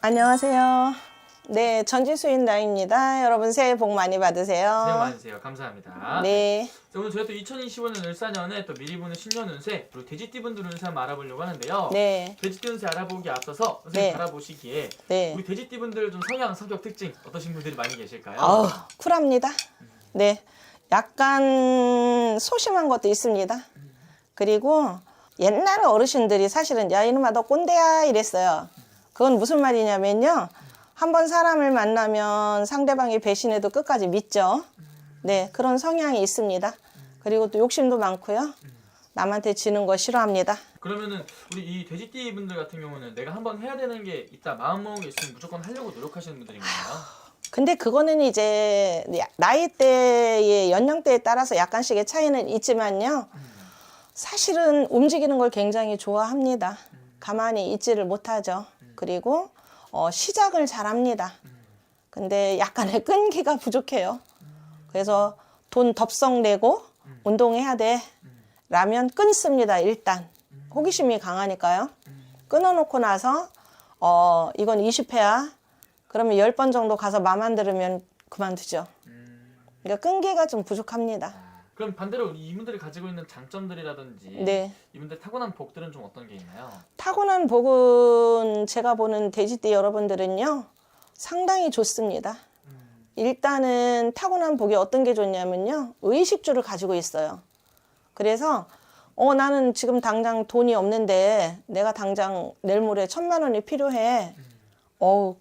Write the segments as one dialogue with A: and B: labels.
A: 안녕하세요. 네, 전지수인 나입니다. 여러분 새해 복 많이 받으세요.
B: 새해 복 많으세요. 감사합니다.
A: 네.
B: 자, 오늘 저희가 또 2025년 을사년에 또 미리 보는 신년 운세 그리고 돼지띠분들 운세 한번 알아보려고 하는데요.
A: 네.
B: 돼지띠 운세 알아보기 앞서서 선생님
A: 네.
B: 알아보시기에
A: 네.
B: 우리 돼지띠분들 좀 성격 특징 어떠신 분들이 많이 계실까요?
A: 쿨합니다. 네. 약간 소심한 것도 있습니다. 그리고 옛날 어르신들이 사실은 야 이놈아 너 꼰대야 이랬어요. 그건 무슨 말이냐면요. 한번 사람을 만나면 상대방이 배신해도 끝까지 믿죠. 네, 그런 성향이 있습니다. 그리고 또 욕심도 많고요. 남한테 지는 거 싫어합니다.
B: 그러면은 우리 이 돼지띠 분들 같은 경우는 내가 한번 해야 되는 게 있다 마음먹은 게 있으면 무조건 하려고 노력하시는 분들인가요?
A: 근데 그거는 이제 나이대의 연령대에 따라서 약간씩의 차이는 있지만요. 사실은 움직이는 걸 굉장히 좋아합니다. 가만히 있지를 못하죠. 그리고 시작을 잘합니다. 근데 약간의 끈기가 부족해요. 그래서 돈 덥석 내고 운동해야 돼 라면 끊습니다. 일단 호기심이 강하니까요. 끊어놓고 나서 이건 20회야 그러면 10번 정도 가서 맘 안 들으면 그만두죠. 그러니까 끈기가 좀 부족합니다.
B: 그럼 반대로 이분들이 가지고 있는 장점들이라든지
A: 네.
B: 이분들 타고난 복들은 좀 어떤 게 있나요?
A: 타고난 복은 제가 보는 돼지띠 여러분들은요 상당히 좋습니다. 일단은 타고난 복이 어떤 게 좋냐면요 의식주를 가지고 있어요. 그래서 나는 지금 당장 돈이 없는데 내가 당장 내일 모레 1000만 원이 필요해.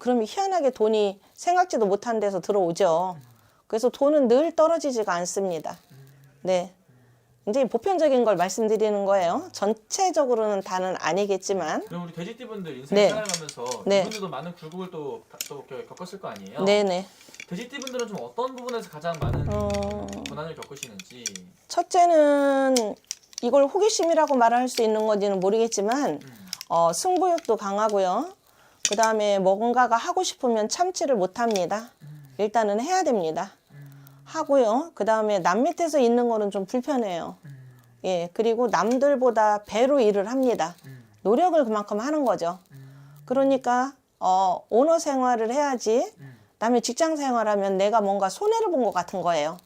A: 그러면 희한하게 돈이 생각지도 못한 데서 들어오죠. 그래서 돈은 늘 떨어지지가 않습니다. 네. 이제 보편적인 걸 말씀드리는 거예요. 전체적으로는 다는 아니겠지만.
B: 그럼 우리 돼지띠 분들 인생
A: 네.
B: 살아가면서
A: 네.
B: 이분들도 많은 굴곡을 또 겪었을 거 아니에요?
A: 네네.
B: 돼지띠 분들은 좀 어떤 부분에서 가장 많은 고난을 겪으시는지.
A: 첫째는 이걸 호기심이라고 말할 수 있는 건지는 모르겠지만 승부욕도 강하고요. 그 다음에 뭔가가 하고 싶으면 참지를 못합니다. 일단은 해야 됩니다. 하고요. 그 다음에 남 밑에서 있는 거는 좀 불편해요. 예, 그리고 남들보다 배로 일을 합니다. 노력을 그만큼 하는 거죠. 그러니까 오너 생활을 해야지 남의 직장 생활하면 내가 뭔가 손해를 본 것 같은 거예요.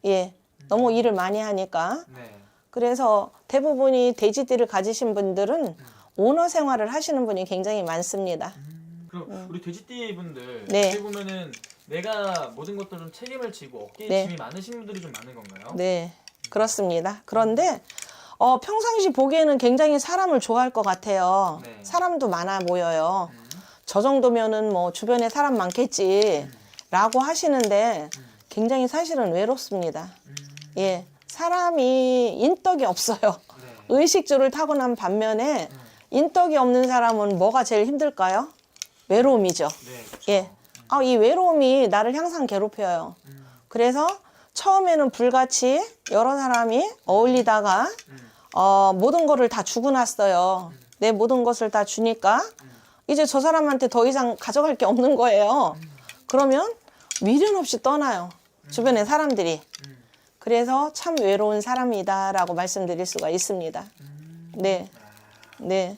A: 예, 너무 일을 많이 하니까.
B: 네.
A: 그래서 대부분이 돼지띠를 가지신 분들은 오너 생활을 하시는 분이 굉장히 많습니다.
B: 그럼 우리 돼지띠 분들
A: 네.
B: 어떻게 보면은 내가 모든 것들 좀 책임을 지고 어깨에
A: 네.
B: 짐이 많으신 분들이 좀 많은 건가요?
A: 네, 그렇습니다. 그런데 평상시 보기에는 굉장히 사람을 좋아할 것 같아요.
B: 네.
A: 사람도 많아 보여요. 저 정도면은 뭐 주변에 사람 많겠지 라고 하시는데 굉장히 사실은 외롭습니다. 예, 사람이 인덕이 없어요.
B: 네.
A: 의식주를 타고난 반면에 인덕이 없는 사람은 뭐가 제일 힘들까요? 외로움이죠.
B: 네, 그렇죠.
A: 예. 이 외로움이 나를 항상 괴롭혀요. 그래서 처음에는 불같이 여러 사람이 어울리다가 모든 거를 다 주고 났어요. 내 모든 것을 다 주니까 이제 저 사람한테 더 이상 가져갈 게 없는 거예요. 그러면 미련 없이 떠나요. 주변의 사람들이. 그래서 참 외로운 사람이다라고 말씀드릴 수가 있습니다. 네. 네.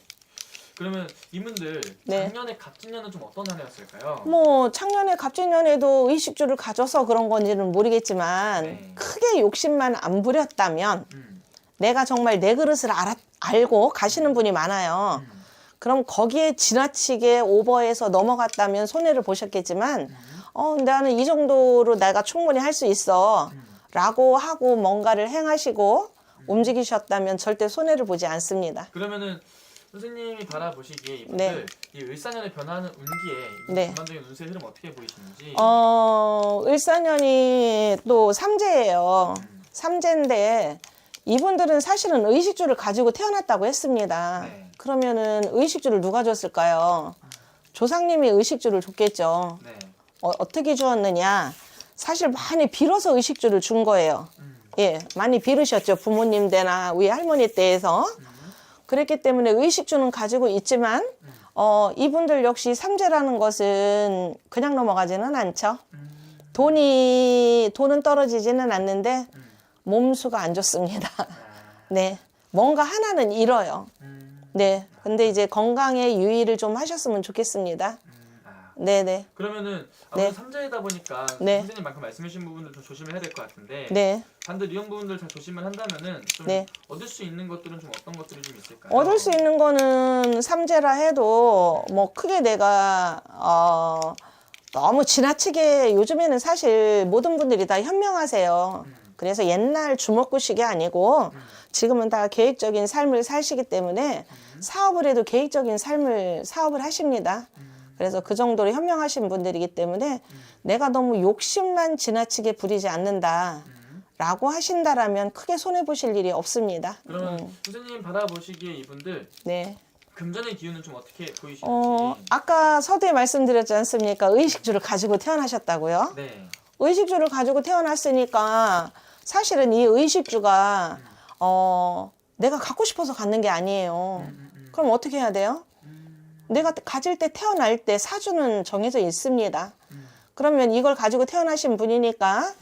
B: 그러면 이분들
A: 네.
B: 작년에 갑진년은 좀 어떤 한 해였을까요?
A: 뭐 작년에 갑진년에도 의식주를 가져서 그런 건지는 모르겠지만
B: 네.
A: 크게 욕심만 안 부렸다면 내가 정말 내 그릇을 알고 가시는 분이 많아요. 그럼 거기에 지나치게 오버해서 넘어갔다면 손해를 보셨겠지만 나는 이 정도로 내가 충분히 할 수 있어 라고 하고 뭔가를 행하시고 움직이셨다면 절대 손해를 보지 않습니다.
B: 그러면은 선생님이 바라보시기에 이분들
A: 네.
B: 이 을사년에 변하는 운기에
A: 네.
B: 전반적인 운세 흐름 어떻게 보이시는지.
A: 을사년이 또 삼재예요. 삼재인데 이분들은 사실은 의식주를 가지고 태어났다고 했습니다.
B: 네.
A: 그러면은 의식주를 누가 줬을까요? 조상님이 의식주를 줬겠죠.
B: 네.
A: 어떻게 주었느냐? 사실 많이 빌어서 의식주를 준 거예요. 예, 많이 빌으셨죠. 부모님 때나 우리 할머니 때에서. 그랬기 때문에 의식주는 가지고 있지만 이분들 역시 삼재라는 것은 그냥 넘어가지는 않죠. 돈은 떨어지지는 않는데 몸수가 안 좋습니다. 네, 뭔가 하나는 잃어요. 네, 근데 이제 건강에 유의를 좀 하셨으면 좋겠습니다. 네네.
B: 그러면은
A: 네.
B: 아무래도 삼자이다 보니까
A: 네.
B: 선생님 방금 말씀하신 부분들 좀 조심을 해야 될 것 같은데
A: 네.
B: 반대로 이런 부분들 잘 조심을 한다면은 좀
A: 네.
B: 얻을 수 있는 것들은 좀 어떤 것들이 좀 있을까요?
A: 얻을 수 있는 거는 삼재라 해도 뭐 크게 내가 너무 지나치게 요즘에는 사실 모든 분들이 다 현명하세요. 그래서 옛날 주먹구식이 아니고 지금은 다 계획적인 삶을 사시기 때문에 사업을 해도 계획적인 사업을 하십니다. 그래서 그 정도로 현명하신 분들이기 때문에 내가 너무 욕심만 지나치게 부리지 않는다. 라고 하신다라면 크게 손해보실 일이 없습니다.
B: 그러면 선생님 받아보시기에 이분들
A: 네.
B: 금전의 기운은 좀 어떻게 보이시는지.
A: 아까 서두에 말씀드렸지 않습니까? 의식주를 가지고 태어나셨다고요?
B: 네.
A: 의식주를 가지고 태어났으니까 사실은 이 의식주가 내가 갖고 싶어서 갖는 게 아니에요. 그럼 어떻게 해야 돼요? 내가 가질 때 태어날 때 사주는 정해져 있습니다. 그러면 이걸 가지고 태어나신 분이니까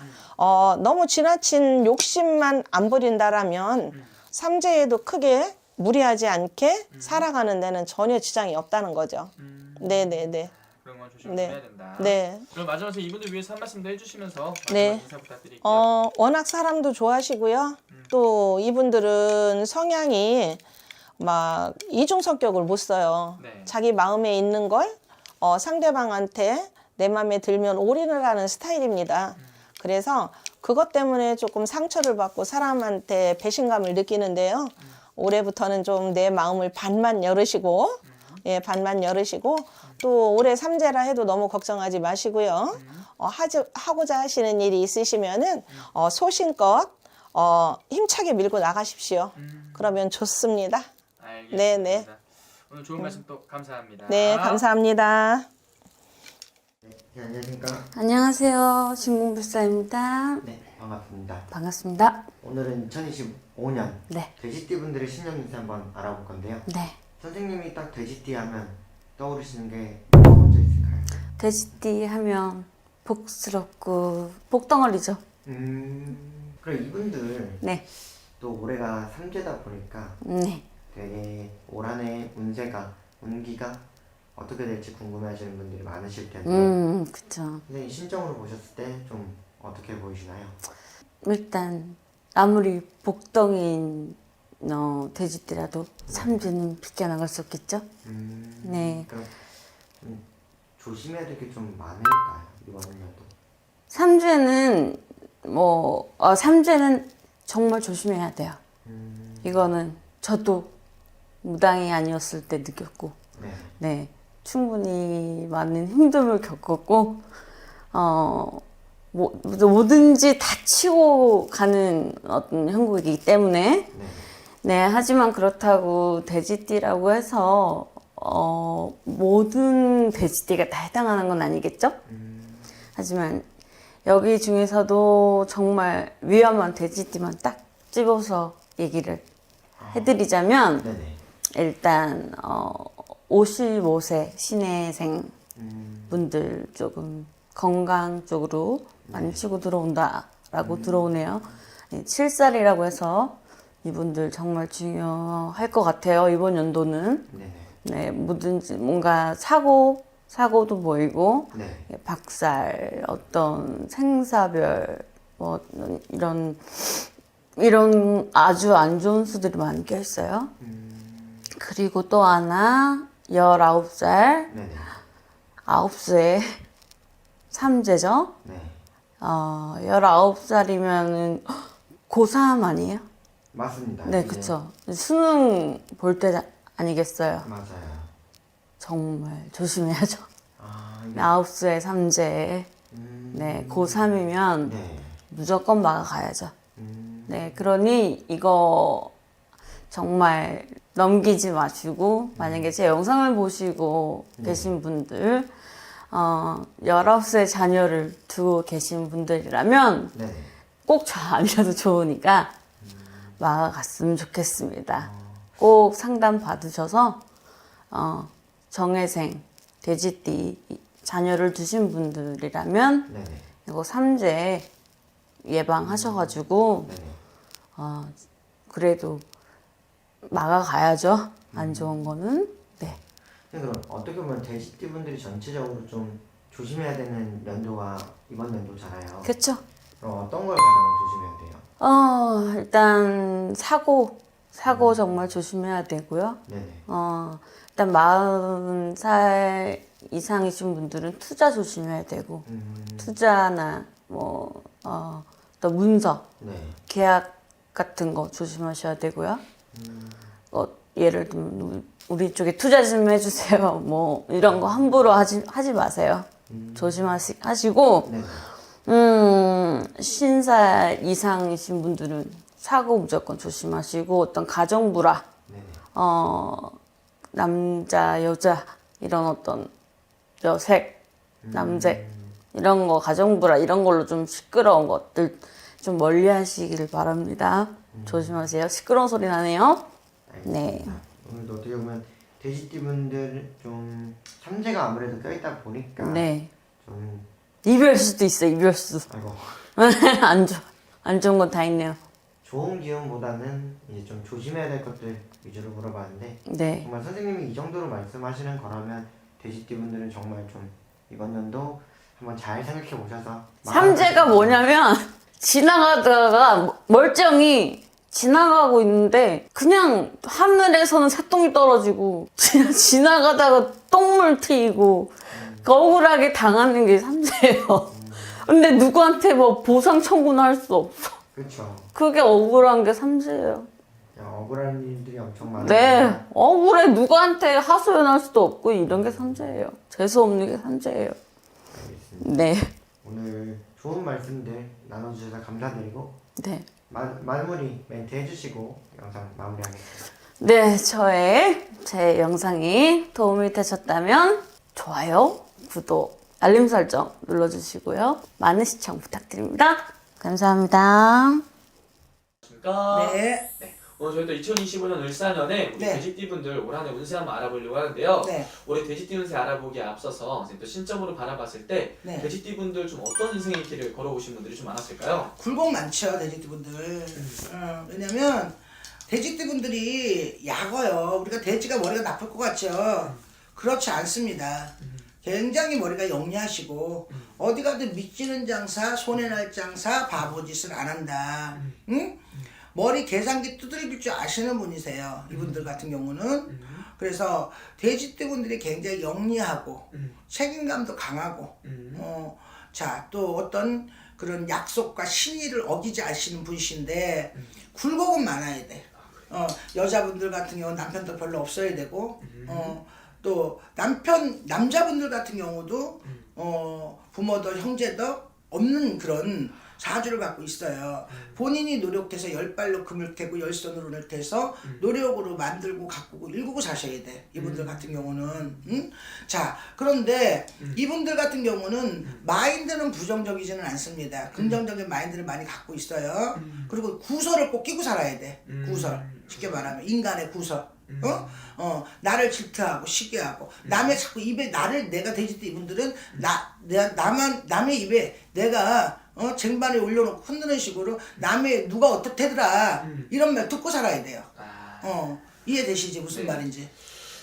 A: 너무 지나친 욕심만 안 부린다라면 삼재에도 크게 무리하지 않게 살아가는 데는 전혀 지장이 없다는 거죠. 네네네.
B: 그런 건 조심을
A: 네.
B: 해야 된다.
A: 네.
B: 그럼 마지막으로 이분들 위해서 한 말씀도 해주시면서 마지막
A: 네.
B: 인사 부탁드릴게요.
A: 워낙 사람도 좋아하시고요. 또 이분들은 성향이 막 이중 성격을 못 써요.
B: 네.
A: 자기 마음에 있는 걸 상대방한테 내 마음에 들면 올인을 하는 스타일입니다. 그래서 그것 때문에 조금 상처를 받고 사람한테 배신감을 느끼는데요. 올해부터는 좀 내 마음을 반만 열으시고, 예, 반만 열으시고, 또 올해 삼재라 해도 너무 걱정하지 마시고요. 하고자 하시는 일이 있으시면은 소신껏 힘차게 밀고 나가십시오. 그러면 좋습니다.
B: 알겠습니다.
A: 네네.
B: 오늘 좋은 말씀 또 감사합니다.
A: 네, 감사합니다.
C: 네, 안녕하십니까.
D: 안녕하세요. 신궁불사입니다.
C: 네, 반갑습니다.
D: 반갑습니다.
C: 오늘은 2025년
D: 네.
C: 돼지띠 분들의 신년 운세 한번 알아볼 건데요.
D: 네.
C: 선생님이 딱 돼지띠 하면 떠오르시는 게 뭐가 먼저 있을까요?
D: 돼지띠 하면 복스럽고 복덩어리죠.
C: 그럼 이분들
D: 네.
C: 또 올해가 삼재다 보니까
D: 네.
C: 되게 올 한 해 운기가 어떻게 될지 궁금해하시는 분들이 많으실 텐데
D: 그쵸.
C: 선생님 신정으로 보셨을 때 좀 어떻게 보이시나요?
D: 일단 아무리 복덩이인 돼지띠라도 삼재는 비껴나갈 수 없겠죠. 네.
C: 그럼 조심해야 될 게 좀 많을까요? 이번 년도?
D: 삼재는 삼재는 정말 조심해야 돼요. 이거는 저도 무당이 아니었을 때 느꼈고,
C: 네.
D: 네, 충분히 많은 힘듦을 겪었고, 뭐든지 다 치고 가는 어떤 형국이기 때문에,
C: 네.
D: 네, 하지만 그렇다고 돼지띠라고 해서, 모든 돼지띠가 다 해당하는 건 아니겠죠? 하지만 여기 중에서도 정말 위험한 돼지띠만 딱 집어서 얘기를 해드리자면,
C: 네네.
D: 일단 55세 신혜생 분들 조금 건강 쪽으로 많이 치고 들어온다라고 들어오네요. 7살이라고 해서 이분들 정말 중요할 것 같아요. 이번 연도는.
C: 네네.
D: 네, 뭐든지 뭔가 사고도 보이고,
C: 네.
D: 박살, 어떤 생사별, 뭐 이런 아주 안 좋은 수들이 많이 껴있어요. 그리고 또 하나 19살
C: 네네.
D: 9수의 삼재죠.
C: 네.
D: 19살이면은 고3 아니에요?
C: 맞습니다.
D: 네,
C: 이제
D: 그쵸. 수능 볼 때 아니겠어요.
C: 맞아요.
D: 정말 조심해야죠.
C: 이게
D: 9수의 삼재. 네, 고3이면
C: 네.
D: 무조건 막아가야죠. 네, 그러니 이거 정말 넘기지 마시고, 만약에 제 영상을 보시고 계신 분들, 19세 자녀를 두고 계신 분들이라면
C: 네네.
D: 꼭 저 아니라도 좋으니까 막아갔으면 좋겠습니다. 꼭 상담 받으셔서, 정혜생, 돼지띠 자녀를 두신 분들이라면,
C: 네네.
D: 이거 삼재 예방하셔가지고,
C: 네네.
D: 그래도 막아가야죠. 안 좋은 거는. 네.
C: 그럼 어떻게 보면 돼지띠분들이 전체적으로 좀 조심해야 되는 연도가 이번 연도잖아요.
D: 그쵸?
C: 그럼 어떤 걸 가장 조심해야 돼요?
D: 일단 사고 정말 조심해야 되고요.
C: 네네.
D: 일단 40살 이상이신 분들은 투자 조심해야 되고, 투자나 또 문서,
C: 네.
D: 계약 같은 거 조심하셔야 되고요. 예를 들면 우리 쪽에 투자 좀 해주세요. 뭐 이런 거 함부로 하지 마세요. 조심하시고,
C: 네네.
D: 신살 이상이신 분들은 사고 무조건 조심하시고, 어떤 가정불화,
C: 네네.
D: 남자, 여자, 이런 어떤 여색, 남색, 이런 거, 가정불화, 이런 걸로 좀 시끄러운 것들 좀 멀리 하시길 바랍니다. 조심하세요. 시끄러운 소리 나네요. 네.
C: 오늘도 어떻게 보면 돼지띠분들 좀 삼재가 아무래도 껴있다 보니까
D: 네.
C: 좀
D: 이별수도 있어, 이별수.
C: 아이고
D: 안 좋은 건 다 있네요.
C: 좋은 기운보다는 이제 좀 조심해야 될 것들 위주로 물어봤는데
D: 네.
C: 정말 선생님이 이 정도로 말씀하시는 거라면 돼지띠분들은 정말 좀 이번 연도 한번 잘 생각해 보셔서
D: 삼재가 뭐냐면 지나가다가 멀쩡히 지나가고 있는데 그냥 하늘에서는 새똥이 떨어지고 그냥 지나가다가 똥물 튀고 억울하게 당하는 게 삼재예요. 근데 누구한테 뭐 보상 청구는 할 수 없어.
C: 그렇죠.
D: 그게 억울한 게 삼재예요.
C: 억울한 일들이 엄청 많아요.
D: 네, 억울해. 누구한테 하소연할 수도 없고 이런 게 삼재예요. 재수 없는 게 삼재예요.
C: 알겠습니다.
D: 네.
C: 오늘 좋은 말씀들 나눠주셔서 감사드리고
D: 네.
C: 마무리 멘트 해주시고 영상 마무리하겠습니다.
D: 네, 제 영상이 도움이 되셨다면 좋아요, 구독, 알림 설정 눌러주시고요. 많은 시청 부탁드립니다. 감사합니다.
B: 안녕하십니까?
E: 네.
B: 오늘 저희도 2025년 을사년에 우리
E: 네.
B: 돼지띠분들 올 한 해 운세 한번 알아보려고 하는데요.
E: 네.
B: 올해 돼지띠 운세 알아보기에 앞서서 선생님 또 신점으로 바라봤을 때
E: 네.
B: 돼지띠분들 좀 어떤 인생의 길을 걸어오신 분들이 좀 많았을까요?
E: 굴곡 많죠, 돼지띠분들. 왜냐면 돼지띠분들이 약어요. 우리가 돼지가 머리가 나쁠 것 같죠? 그렇지 않습니다. 굉장히 머리가 영리하시고 어디 가든 미치는 장사, 손해날 장사, 바보짓을 안 한다. 응? 머리 계산기 두드릴 줄 아시는 분이세요. 이분들 같은 경우는. 그래서 돼지띠분들이 굉장히 영리하고 책임감도 강하고 자, 또 어떤 그런 약속과 신의를 어기지 않으시는 분이신데 굴곡은 많아야 돼. 여자분들 같은 경우는 남편도 별로 없어야 되고 또 남자분들 같은 경우도 부모도 형제도 없는 그런 사주를 갖고 있어요. 본인이 노력해서 10발로 금을 캐고 10손으로 눈을 캐서 노력으로 만들고 가꾸고 일구고 사셔야 돼. 이분들 같은 경우는. 응? 자, 그런데 이분들 같은 경우는 마인드는 부정적이지는 않습니다. 긍정적인 마인드를 많이 갖고 있어요. 그리고 구설을 꼭 끼고 살아야 돼. 구설. 쉽게 말하면 인간의 구설. 나를 질투하고 시기하고 남의 자꾸 입에 내가 돼지띠 이분들은 남의 입에 내가 쟁반에 올려놓고 흔드는 식으로 남의 누가 어떻대더라 이런 말 듣고 살아야 돼요. 이해되시지 무슨
B: 네.
E: 말인지.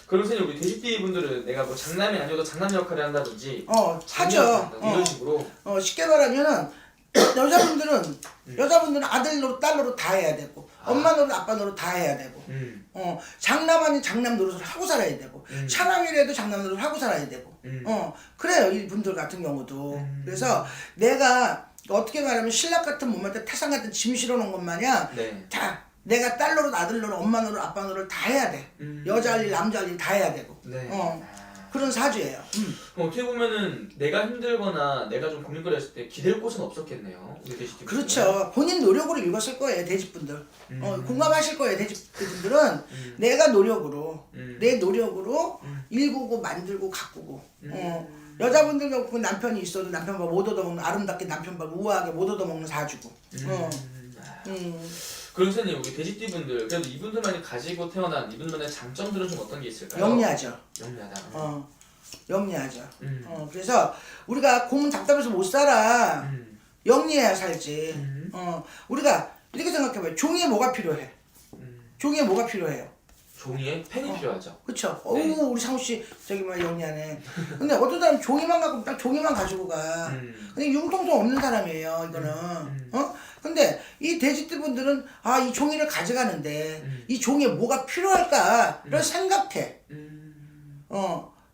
B: 그럼 선생님 우리 돼지띠 분들은 내가 뭐 장남이 아니어도 장남 역할을 한다든지
E: 하죠.
B: 이런 식으로
E: 쉽게 말하면은 여자분들은 아들 노릇 딸 노릇 다 해야 되고 엄마 노릇 아빠 노릇 다 해야 되고 장남 아닌 장남 노릇을 하고 살아야 되고 차남이라도 장남 노릇을 하고 살아야 되고 그래요 이분들 같은 경우도. 그래서 내가 어떻게 말하면 신랑 같은 몸한테 태산 같은 짐 실어놓은 것 마냥
B: 네.
E: 다 내가 딸 노릇 아들 노릇 엄마 노릇 아빠 노릇 다 해야 돼. 여자 할 일 남자 할 일 다 해야 되고
B: 네.
E: 그런 사주예요.
B: 어떻게 보면은 내가 힘들거나 내가 좀 고민거리했을 때 기댈 곳은 없었겠네요. 우리 돼지띠 분들은.
E: 그렇죠. 본인 노력으로 읽었을 거예요, 돼지분들. 공감하실 거예요, 돼지분들은. 내가 노력으로, 내 노력으로 일구고 만들고 가꾸고. 여자분들 같고 남편이 있어도 남편 밥 못 얻어먹는, 아름답게 남편 밥 우아하게 못 얻어먹는 사주고.
B: 그럼 선생님 우리 돼지띠 분들 그래도 이분들만이 가지고 태어난 이분들만의 장점들은 좀 어떤 게 있을까요?
E: 영리하죠.
B: 영리하다.
E: 영리하죠. 그래서 우리가 공은 답답해서 못 살아. 영리해야 살지. 우리가 이렇게 생각해봐요. 종이에 뭐가 필요해? 종이에 뭐가 필요해요?
B: 종이에 펜이 필요하죠.
E: 그쵸?
B: 네.
E: 어우 우리 상우 씨 저기 뭐 영리하네. 근데 어떤 사람 종이만 갖고 딱 종이만 가지고 가. 근데 융통성 없는 사람이에요 이거는. 어? 근데 이 돼지띠 분들은 아 이 종이를 가져가는데 이 종이에 뭐가 필요할까를 생각해.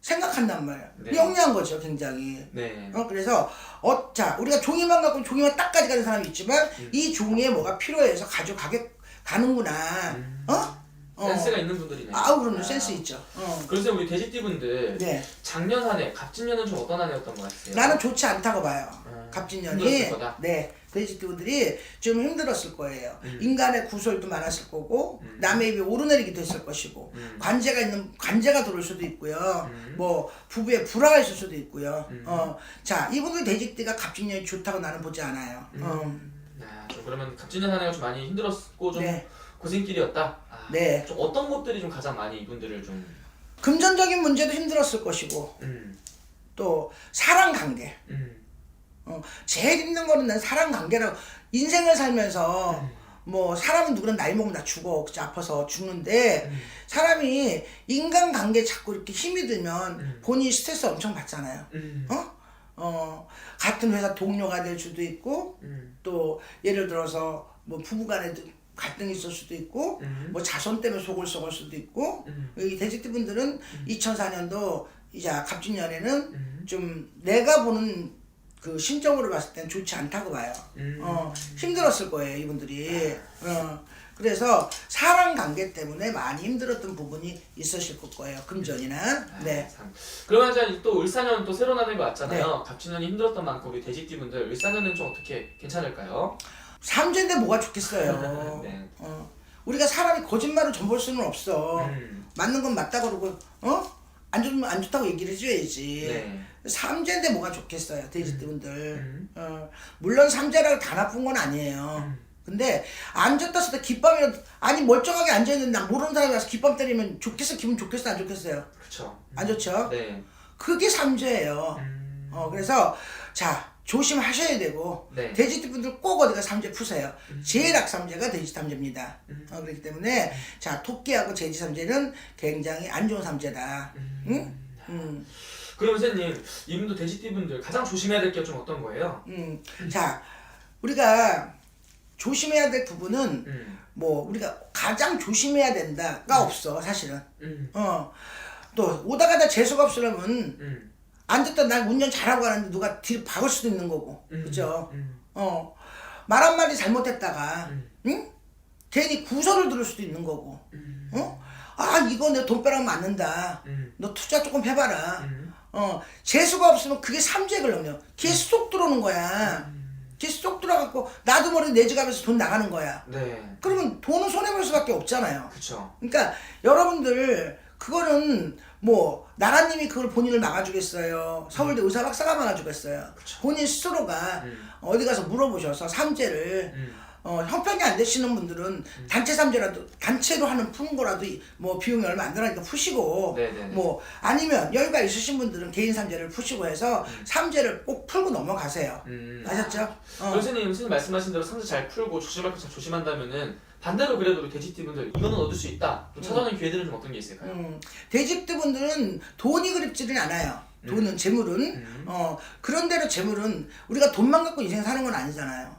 E: 생각한단 말이야.
B: 네.
E: 영리한 거죠 굉장히.
B: 네.
E: 그래서 자 우리가 종이만 갖고 종이만 딱 가져가는 사람이 있지만 이 종이에 뭐가 필요해서 가는구나.
B: 센스가 있는 분들이네.
E: 그럼요. 센스 있죠.
B: 그래서 우리 돼지띠 분들
E: 네.
B: 작년 한 해, 갑진년은 좀 어떤 한 해였던 것 같아요?
E: 나는 좋지 않다고 봐요. 갑진년이.
B: 힘들었을 거다?
E: 네. 돼지띠분들이 좀 힘들었을 거예요. 인간의 구설도 많았을 거고 남의 입에 오르내리기도 했을 것이고 관제가 들어올 수도 있고요. 뭐 부부에 불화가 있을 수도 있고요. 자 이분들 돼지띠가 갑진년이 좋다고 나는 보지 않아요.
B: 좀 그러면 갑진년 한 해가 좀 많이 힘들었고 좀
E: 네.
B: 고생길이었다.
E: 네.
B: 좀 어떤 것들이 좀 가장 많이 이분들을 좀
E: 금전적인 문제도 힘들었을 것이고 또 사랑관계. 제일 힘든 거는 난 사랑관계라고 인생을 살면서 뭐 사람은 누구나 나이 먹으면 다 죽어 그치 아파서 죽는데 사람이 인간관계 자꾸 이렇게 힘이 들면 본인이 스트레스 엄청 받잖아요. 같은 회사 동료가 될 수도 있고 또 예를 들어서 뭐 부부간에 갈등이 있을 수도 있고 뭐 자손 때문에 속을 썩을 수도 있고 이 돼지띠 분들은 2004년도 이제 갑진년에는 좀 내가 보는 그 심적으로 봤을 땐 좋지 않다고 봐요. 힘들었을 거예요 이분들이. 그래서 사랑 관계 때문에 많이 힘들었던 부분이 있으실 거예요. 금전이나. 네.
B: 그러면 이제 또 을사년 또 새로 나는 거 왔잖아요. 갑진년이 힘들었던 만큼 우리 돼지띠 분들 을사년은 좀 어떻게 괜찮을까요?
E: 삼재인데 뭐가 좋겠어요.
B: 네.
E: 우리가 사람이 거짓말을 전볼 수는 없어. 맞는 건 맞다 그러고 안 좋으면 안 좋다고 얘기를 해줘야지.
B: 네.
E: 삼재인데 뭐가 좋겠어요 돼지띠 분들. 물론 삼재라고 다 나쁜 건 아니에요. 근데 앉았다 했을 때 깃밤이라도 아니 멀쩡하게 앉아있는데 나 모르는 사람이 와서 깃밤 때리면 좋겠어 기분 좋겠어 안 좋겠어요?
B: 그렇죠.
E: 안 좋죠?
B: 네.
E: 그게 삼재예요. 그래서 자 조심하셔야 되고
B: 네.
E: 돼지띠 분들 꼭 어디가 삼재 푸세요. 제일 악삼재가 돼지 삼재입니다. 그렇기 때문에 자 토끼하고 돼지 삼재는 굉장히 안 좋은 삼재다.
B: 그럼 선생님 이분도 돼지띠 분들 가장 조심해야 될 게 좀 어떤 거예요?
E: 자 우리가 조심해야 될 부분은 뭐 우리가 가장 조심해야 된다가 없어 사실은. 또 오다 가다 재수가 없으려면 앉았다 난 운전 잘하고 가는데 누가 뒤로 박을 수도 있는 거고 그죠? 말 한마디 잘못했다가 응? 괜히 구설을 들을 수도 있는 거고 아 이거 내 돈벼락 맞는다 너 투자 조금 해봐라 재수가 없으면 그게 삼재를 넘겨 걔 쏙 들어오는 거야 걔 쏙 들어갖고 나도 모르게 내 지갑에서 돈 나가는 거야.
B: 네.
E: 그러면 돈은 손해볼 수밖에 없잖아요.
B: 그렇죠.
E: 그러니까 여러분들 그거는 뭐 나라님이 그걸 본인을 막아주겠어요. 서울대 의사박사가 막아주겠어요.
B: 그쵸.
E: 본인 스스로가 어디 가서 물어보셔서 삼재를 형편이 안 되시는 분들은 단체 삼재라도 단체로 푸는 거라도 뭐 비용이 얼마 안 들어가니까 푸시고
B: 네네네.
E: 뭐 아니면 여유가 있으신 분들은 개인 삼재를 푸시고 해서 삼재를 꼭 풀고 넘어가세요. 아셨죠?
B: 선생님 말씀하신 대로 삼재 잘 풀고 조심할 거 잘 조심한다면은 반대로 그래도 우리 돼지띠 분들 이거는 얻을 수 있다. 좀 찾아오는 기회들은 좀 어떤 게 있을까요?
E: 돼지띠 분들은 돈이 그립지는 않아요. 돈은 재물은 그런대로 재물은 우리가 돈만 갖고 인생 사는 건 아니잖아요.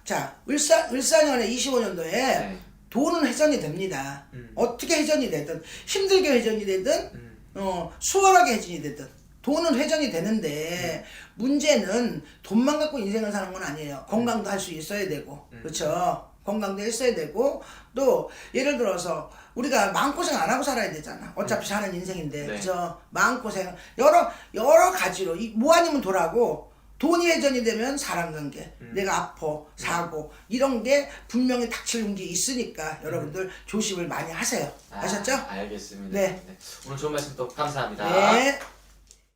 E: 자 을사년에 25년도에
B: 네.
E: 돈은 회전이 됩니다. 어떻게 회전이 되든 힘들게 회전이 되든 수월하게 회전이 되든 돈은 회전이 되는데 문제는 돈만 갖고 인생을 사는 건 아니에요. 건강도 할 수 있어야 되고 그렇죠. 건강도 했어야 되고 또 예를 들어서 우리가 마음고생 안 하고 살아야 되잖아. 어차피 사는 인생인데
B: 네.
E: 그죠. 마음고생 여러 가지로 뭐 아니면 돌아고 돈이 회전이 되면 사람관계 내가 아파 사고 이런 게 분명히 닥칠 게 있으니까 여러분들 조심을 많이 하세요. 아셨죠?
B: 알겠습니다.
E: 네.
B: 오늘 좋은 말씀 또 감사합니다.
E: 네.